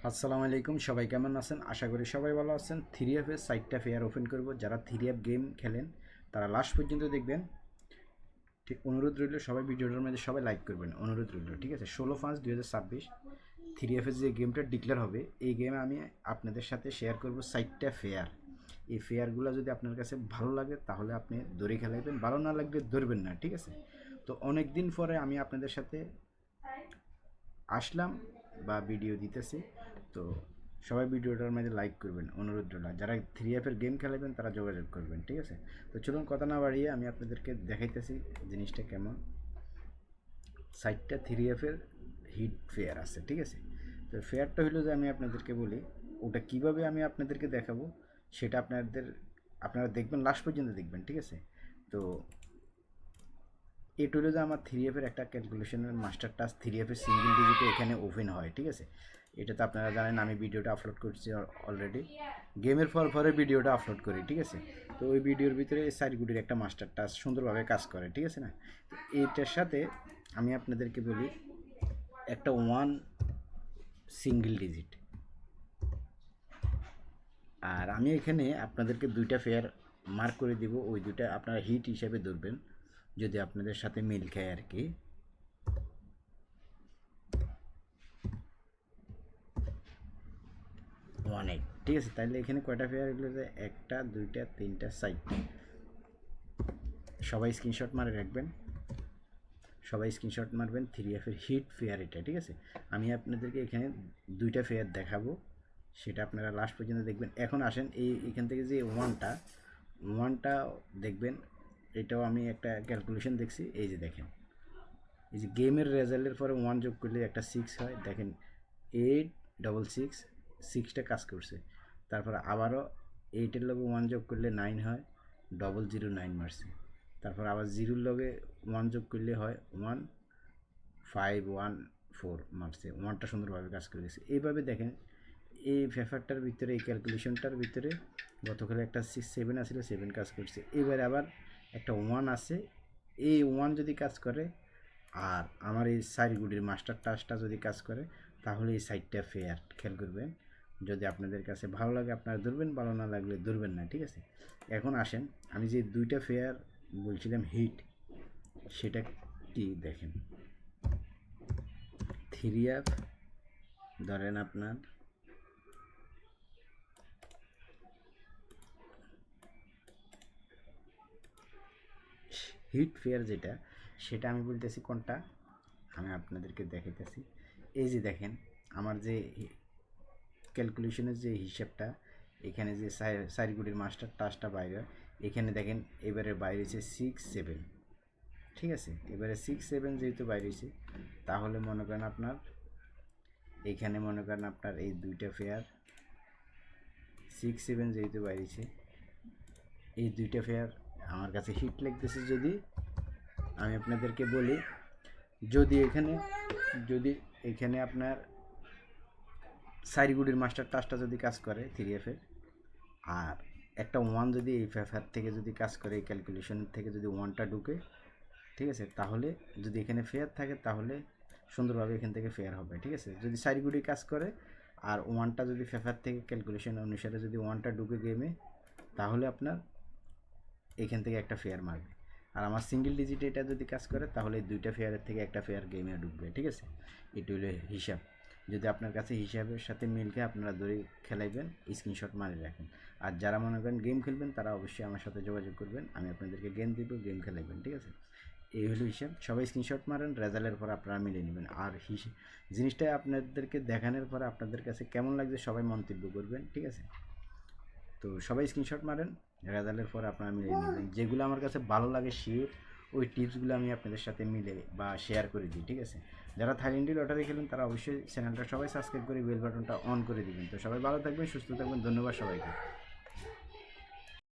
আসসালামু আলাইকুম, সবাই কেমন আছেন? আশা করি সবাই ভালো আছেন। থ্রি এফের সাইটটা ফেয়ার ওপেন করব। যারা থ্রি এফ গেম খেলেন তারা লাস্ট পর্যন্ত দেখবেন। ঠিক অনুরোধ রইল, সবাই ভিডিওটার মধ্যে সবাই লাইক করবেন, অনুরোধ রইল, ঠিক আছে? 16/5/2026 থ্রি এফের যে গেমটা ডিক্লেয়ার হবে, এই গেমে আমি আপনাদের সাথে শেয়ার করব সাইটটা ফেয়ার। এই ফেয়ারগুলো যদি আপনার কাছে ভালো লাগে তাহলে আপনি দৌড়ে খেলাইবেন, ভালো না লাগলে ধরবেন না, ঠিক আছে? তো অনেক দিন পরে আমি আপনাদের সাথে আসলাম বা ভিডিও দিতেছি। তো সবাই ভিডিওটার মধ্যে লাইক করবেন, অনুরোধ রইল। যারা থ্রি এফের গেম খেলাবেন তারা যোগাযোগ করবেন, ঠিক আছে? তো চলুন কথা না বাড়িয়ে আমি আপনাদেরকে দেখাইতেছি জিনিসটা কেমন। সাইটটা থ্রি এফের হিট ফেয়ার আছে, ঠিক আছে? তো ফেয়ারটা হলো যে আমি আপনাদেরকে বলি ওটা কিভাবে আমি আপনাদেরকে দেখাবো, সেটা আপনারা দেখবেন, লাস্ট পর্যন্ত দেখবেন, ঠিক আছে? তো এটা হলো যে আমার থ্রি এফের একটা ক্যালকুলেশনের মাস্টার টাস্ক, থ্রি এফের সিঙ্গেল ডিজিটে এখানে ওপেন হয়, ঠিক আছে? এটা তো আপনারা জানেন, আমি ভিডিওটা আপলোড করছি অলরেডি। গেমের পরে ভিডিওটা আপলোড করি, ঠিক আছে? তো ওই ভিডিওর ভিতরে সাইডগুলির একটা মাস্টার টাস্ক সুন্দরভাবে কাজ করে, ঠিক আছে না? তো এইটার সাথে আমি আপনাদেরকে বলি একটা ওয়ান সিঙ্গেল ডিজিট, আর আমি এখানে আপনাদেরকে দুইটা ফেয়ার মার্ক করে দিব, ওই দুইটা আপনারা হিট হিসাবে ধরবেন যদি আপনাদের সাথে মিল খায় আর কি। অনেক, ঠিক আছে? তাহলে এখানে কয়টা ফেয়ার এগুলো, যে একটা দুইটা তিনটা চারটা। সবাই স্ক্রিনশট মারে রাখবেন, সবাই স্ক্রিনশট মারবেন। থ্রি এফের হিট ফেয়ার এটা, ঠিক আছে? আমি আপনাদেরকে এখানে দুইটা ফেয়ার দেখাবো, সেটা আপনারা লাস্ট পর্যন্ত দেখবেন। এখন আসেন এখান থেকে যে ওয়ানটা দেখবেন, এটাও আমি একটা ক্যালকুলেশন দেখছি। এই যে দেখেন, এই যে গেমের রেজাল্টের পরে ওয়ান যোগ করলে একটা সিক্স হয়, দেখেন 8 6 6, সিক্সটা কাজ করছে। তারপরে আবারও এইটের লগে ওয়ান যোগ করলে 9 হয়, 009 মারছে। তারপর আবার জিরোর লগে ওয়ান যোগ করলে হয় 1514 মারছে, ওয়ানটা সুন্দরভাবে কাজ করে গেছে। এইভাবে দেখেন, এই পেপারটার ভিতরে, এই ক্যালকুলেশনটার ভিতরে গতকালে একটা 6 7 আসলে 7 কাজ করছে। এবার আবার একটা ওয়ান আছে, এই ওয়ান যদি কাজ করে আর আমার এই সাইডগুলির মাস্টার টাচটা যদি কাজ করে, তাহলে এই সাইডটা ফেয়ার। খেয়াল করবেন, যদি আপনাদের কাছে ভালো লাগে আপনারা ধরবেন, ভালো না লাগলে ধরবেন না, ঠিক আছে? এখন আসেন, আমি যে দুইটা ফেয়ার বলছিলাম হিট, সেটা কি দেখেন। থ্রি অ্যাপ ধরেন আপনার হিট ফেয়ার যেটা, সেটা আমি বলতেছি কোনটা, আমি আপনাদেরকে দেখাইতেছি। এই যে দেখেন, আমার যে ক্যালকুলেশনের যে হিসাবটা, এখানে যে সাইডগুলির মাস্টার টাচটা বাইরে, এখানে দেখেন এবারে বাইরে হচ্ছে 6 7, ঠিক আছে? এবারে 6 7 যেহেতু বাইরে হয়েছে, তাহলে মনে করেন আপনার এইখানে মনে করেন আপনার এই দুইটা ফেয়ার 6 7 যেহেতু বাইরেছে, এই দুইটা ফেয়ার আমার কাছে হিট লাগতেছে। যদি আমি আপনাদেরকে বলি, যদি এখানে আপনার সাইডগুলির মাস্টার টাচটা যদি কাজ করে থ্রি এফের, আর একটা ওয়ান যদি এই ফেফার থেকে যদি কাজ করে, এই ক্যালকুলেশন থেকে যদি ওয়ানটা ঢুকে, ঠিক আছে? তাহলে যদি এখানে ফেয়ার থাকে তাহলে সুন্দরভাবে এখান থেকে ফেয়ার হবে, ঠিক আছে? যদি সাইডগুলি কাজ করে আর ওয়ানটা যদি ফেফার থেকে ক্যালকুলেশন অনুসারে যদি ওয়ানটা ঢুকে গেমে, তাহলে আপনার এখান থেকে একটা ফেয়ার মারবে। আর আমার সিঙ্গেল ডিজিট এটা যদি কাজ করে, তাহলে দুইটা ফেয়ারের থেকে একটা ফেয়ার গেমে ঢুকবে, ঠিক আছে? এটি হলো হিসাব। যদি আপনার কাছে হিসাবের সাথে মিল খেয়ে আপনারা ধরে খেলাইবেন, স্ক্রিনশট মারে রাখেন। আর যারা মনে করেন গেম খেলবেন তারা অবশ্যই আমার সাথে যোগাযোগ করবেন, আমি আপনাদেরকে গেম দিব, গেম খেলাইবেন, ঠিক আছে? এই হলো হিসাব। সবাই স্ক্রিনশট মারেন, রেজাল্টের পর আপনারা মিলিয়ে নেবেন। আর জিনিসটা আপনাদেরকে দেখানোর পরে আপনাদের কাছে কেমন লাগছে সবাই মন্তব্য করবেন, ঠিক আছে? তো সবাই স্ক্রিনশট মারেন, রেজাল্টের পর আপনারা মিলে নেবেন। যেগুলো আমার কাছে ভালো লাগে শিওর, ওই টিপসগুলো আমি আপনাদের সাথে মিলে বা শেয়ার করে দিই, ঠিক আছে? যারা থাইল্যান্ডি লটারি খেলেন তারা অবশ্যই চ্যানেলটা সবাই সাবস্ক্রাইব করে বেল বাটনটা অন করে দিবেন। তো সবাই ভালো থাকবেন, সুস্থ থাকবেন, ধন্যবাদ সবাইকে।